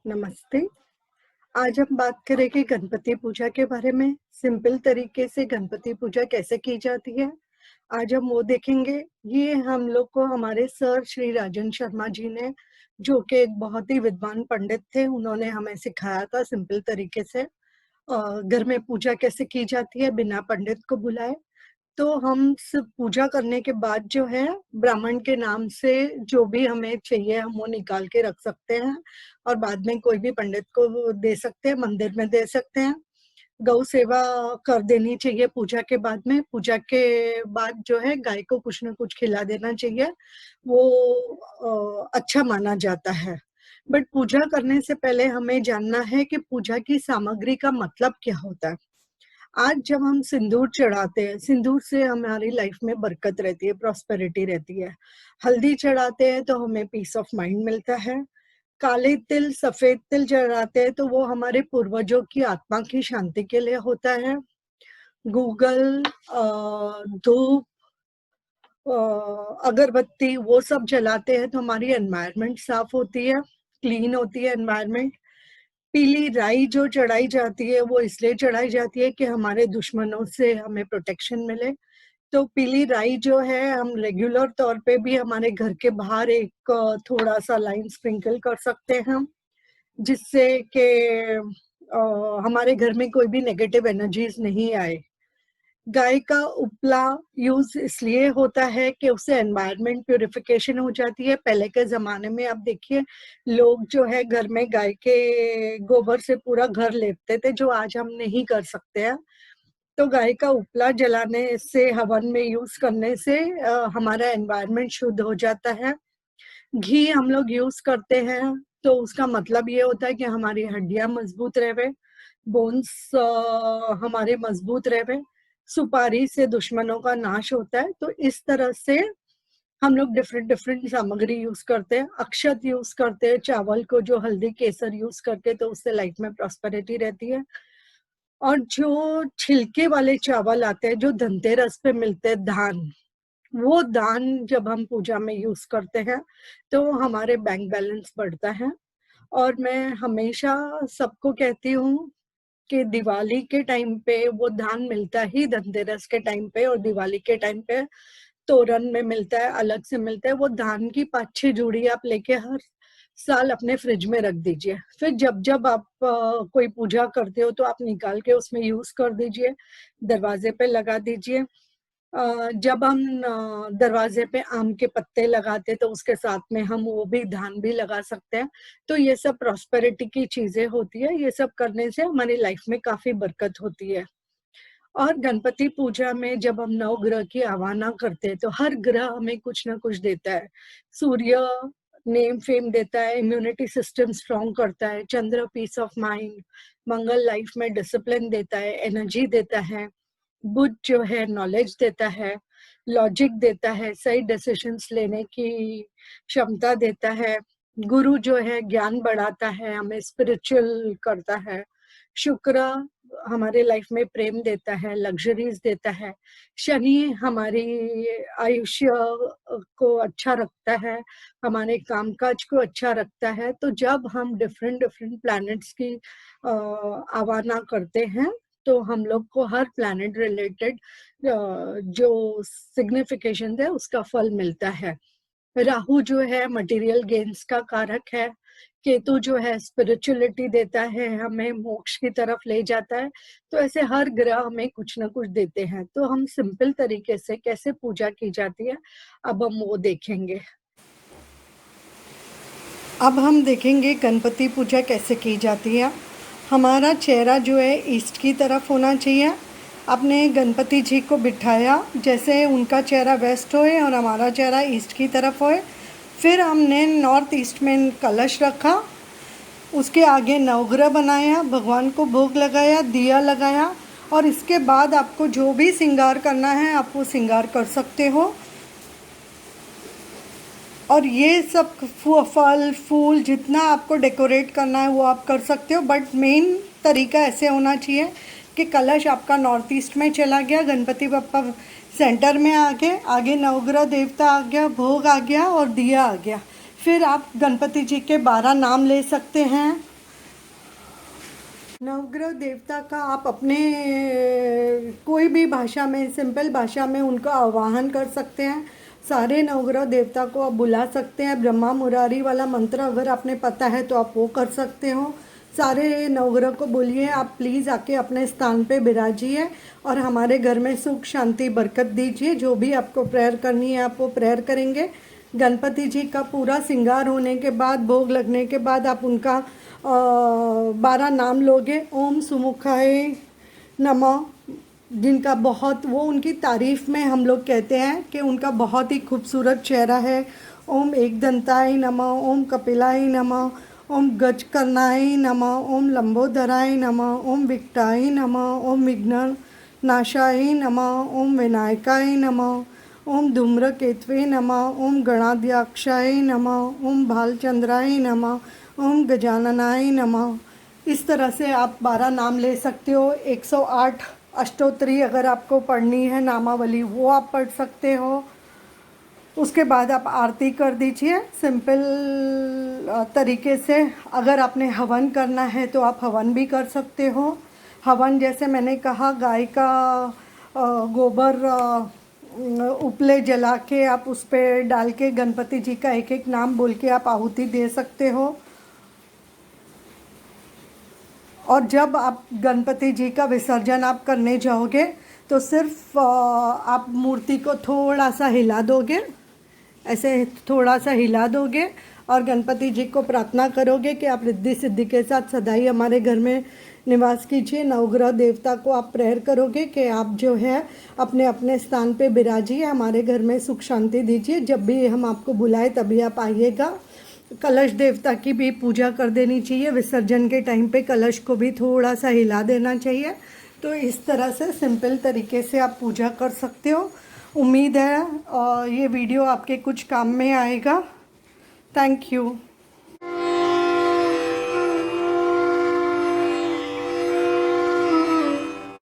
नमस्ते। आज हम बात करेंगे गणपति पूजा के बारे में। सिंपल तरीके से गणपति पूजा कैसे की जाती है, आज हम वो देखेंगे। ये हम लोग को हमारे सर श्री राजन शर्मा जी ने, जो कि एक बहुत ही विद्वान पंडित थे, उन्होंने हमें सिखाया था सिंपल तरीके से घर में पूजा कैसे की जाती है बिना पंडित को बुलाए। तो हम सिर्फ पूजा करने के बाद जो है ब्राह्मण के नाम से जो भी हमें चाहिए हम वो निकाल के रख सकते हैं और बाद में कोई भी पंडित को दे सकते हैं, मंदिर में दे सकते हैं। गौ सेवा कर देनी चाहिए पूजा के बाद में। पूजा के बाद जो है गाय को कुछ ना कुछ खिला देना चाहिए, वो अच्छा माना जाता है। बट पूजा करने से पहले हमें जानना है कि पूजा की सामग्री का मतलब क्या होता है। आज जब हम सिंदूर चढ़ाते हैं, सिंदूर से हमारी लाइफ में बरकत रहती है, प्रॉस्पेरिटी रहती है। हल्दी चढ़ाते हैं तो हमें पीस ऑफ माइंड मिलता है। काले तिल, सफेद तिल चढ़ाते हैं तो वो हमारे पूर्वजों की आत्मा की शांति के लिए होता है। गूगल, धूप, अगरबत्ती वो सब जलाते हैं तो हमारी एनवायरनमेंट साफ होती है, क्लीन होती है एनवायरनमेंट। पीली राई जो चढ़ाई जाती है वो इसलिए चढ़ाई जाती है कि हमारे दुश्मनों से हमें प्रोटेक्शन मिले। तो पीली राई जो है हम रेगुलर तौर पे भी हमारे घर के बाहर एक थोड़ा सा लाइन स्प्रिंकल कर सकते हैं, जिससे कि हमारे घर में कोई भी नेगेटिव एनर्जीज नहीं आए। गाय का उपला यूज इसलिए होता है कि उससे एनवायरनमेंट प्यूरिफिकेशन हो जाती है। पहले के जमाने में आप देखिए, लोग जो है घर में गाय के गोबर से पूरा घर लेपते थे, जो आज हम नहीं कर सकते हैं। तो गाय का उपला जलाने से, हवन में यूज करने से हमारा एनवायरनमेंट शुद्ध हो जाता है। घी हम लोग यूज करते हैं तो उसका मतलब ये होता है कि हमारी हड्डियां मजबूत रहे, बोन्स हमारे मजबूत रहे। सुपारी से दुश्मनों का नाश होता है। तो इस तरह से हम लोग डिफरेंट डिफरेंट सामग्री यूज करते हैं। अक्षत यूज करते हैं, चावल को जो हल्दी केसर यूज करके, तो उससे लाइफ में प्रॉस्पेरिटी रहती है। और जो छिलके वाले चावल आते हैं जो धनतेरस पे मिलते हैं, धान, वो दान जब हम पूजा में यूज करते हैं तो हमारे बैंक बैलेंस बढ़ता है। और मैं हमेशा सबको कहती हूँ कि दिवाली के टाइम पे वो दान मिलता ही धनतेरस के टाइम पे, और दिवाली के टाइम पे तोरण में मिलता है, अलग से मिलता है। वो धान की 5-6 जोड़ी आप लेके हर साल अपने फ्रिज में रख दीजिए। फिर जब जब आप कोई पूजा करते हो तो आप निकाल के उसमें यूज कर दीजिए, दरवाजे पे लगा दीजिए। जब हम दरवाजे पे आम के पत्ते लगाते तो उसके साथ में हम वो भी धान भी लगा सकते हैं। तो ये सब प्रॉस्पेरिटी की चीजें होती है। ये सब करने से हमारी लाइफ में काफी बरकत होती है। और गणपति पूजा में जब हम नवग्रह की आवाहना करते हैं तो हर ग्रह हमें कुछ ना कुछ देता है। सूर्य नेम फेम देता है, इम्यूनिटी सिस्टम स्ट्रॉन्ग करता है। Chandra peace of mind, Mangal life में डिसिप्लिन देता है, एनर्जी देता है। बुध जो है नॉलेज देता है, लॉजिक देता है, सही डिसीजंस लेने की क्षमता देता है। गुरु जो है ज्ञान बढ़ाता है, हमें स्पिरिचुअल करता है। शुक्र हमारे लाइफ में प्रेम देता है, लग्जरीज देता है। शनि हमारी आयुष्य को अच्छा रखता है, हमारे कामकाज को अच्छा रखता है। तो जब हम डिफरेंट डिफरेंट प्लैनेट्स की आवाहना करते हैं तो हम लोग को हर प्लैनेट रिलेटेड जो सिग्निफिकेशन है उसका फल मिलता है। राहु जो है मटेरियल गेन्स का कारक है। केतु जो है स्पिरिचुअलिटी देता है, हमें मोक्ष की तरफ ले जाता है। तो ऐसे हर ग्रह हमें कुछ ना कुछ देते हैं। तो हम सिंपल तरीके से कैसे पूजा की जाती है अब हम वो देखेंगे। अब हम देखेंगे गणपति पूजा कैसे की जाती है। हमारा चेहरा जो है ईस्ट की तरफ होना चाहिए। अपने गणपति जी को बिठाया, जैसे उनका चेहरा वेस्ट होए और हमारा चेहरा ईस्ट की तरफ होए। फिर हमने नॉर्थ ईस्ट में कलश रखा, उसके आगे नवग्रह बनाया, भगवान को भोग लगाया, दिया लगाया। और इसके बाद आपको जो भी श्रृंगार करना है आप वो श्रृंगार कर सकते हो। और ये सब फल फूल जितना आपको डेकोरेट करना है वो आप कर सकते हो। बट मेन तरीका ऐसे होना चाहिए कि कलश आपका नॉर्थ ईस्ट में चला गया, गणपति बप्पा सेंटर में आ गए, आगे नवग्रह देवता आ गया, भोग आ गया और दिया आ गया। फिर आप गणपति जी के 12 नाम ले सकते हैं। नवग्रह देवता का आप अपने कोई भी भाषा में, सिंपल भाषा में उनका आवाहन कर सकते हैं। सारे नवग्रह देवता को आप बुला सकते हैं। ब्रह्मा मुरारी वाला मंत्र अगर आपने पता है तो आप वो कर सकते हो। सारे नवग्रह को बोलिए आप प्लीज़ आके अपने स्थान पे विराजिए और हमारे घर में सुख शांति बरकत दीजिए। जो भी आपको प्रेयर करनी है आप वो प्रेयर करेंगे। गणपति जी का पूरा श्रृंगार होने के बाद, भोग लगने के बाद आप उनका 12 नाम लोगे। ओम सुमुखाय नमः, जिनका बहुत, वो उनकी तारीफ़ में हम लोग कहते हैं कि उनका बहुत ही खूबसूरत चेहरा है। ओम एकदंताय नमः, ओम कपिलाय नमः, ओम गजकर्णाय नमः, ओम लंबोदराय नमः, ओम विकटाय नमः, ओम विघ्न नाशाय नमः, ओम विनायकाय नमः, ओम धूम्रकेतवे नमः, ओम गणाध्यक्षाय नमः, ओम भालचंद्राय नमः, ओम गजाननाय नमः। इस तरह से आप 12 नाम ले सकते हो। 108 अष्टोत्तरी अगर आपको पढ़नी है नामावली, वो आप पढ़ सकते हो। उसके बाद आप आरती कर दीजिए सिंपल तरीके से। अगर आपने हवन करना है तो आप हवन भी कर सकते हो। हवन जैसे मैंने कहा, गाय का गोबर उपले जला के आप उस पर डाल के गणपति जी का एक एक नाम बोल के आप आहुति दे सकते हो। और जब आप गणपति जी का विसर्जन आप करने जाओगे तो सिर्फ आप मूर्ति को थोड़ा सा हिला दोगे, ऐसे थोड़ा सा हिला दोगे और गणपति जी को प्रार्थना करोगे कि आप रिद्धि सिद्धि के साथ सदाई हमारे घर में निवास कीजिए। नवग्रह देवता को आप प्रेयर करोगे कि आप जो है अपने अपने स्थान पे विराजिए, हमारे घर में सुख शांति दीजिए। जब भी हम आपको बुलाए तभी आप आइएगा। कलश देवता की भी पूजा कर देनी चाहिए। विसर्जन के टाइम पे कलश को भी थोड़ा सा हिला देना चाहिए। तो इस तरह से सिंपल तरीके से आप पूजा कर सकते हो। उम्मीद है ये वीडियो आपके कुछ काम में आएगा। Thank you.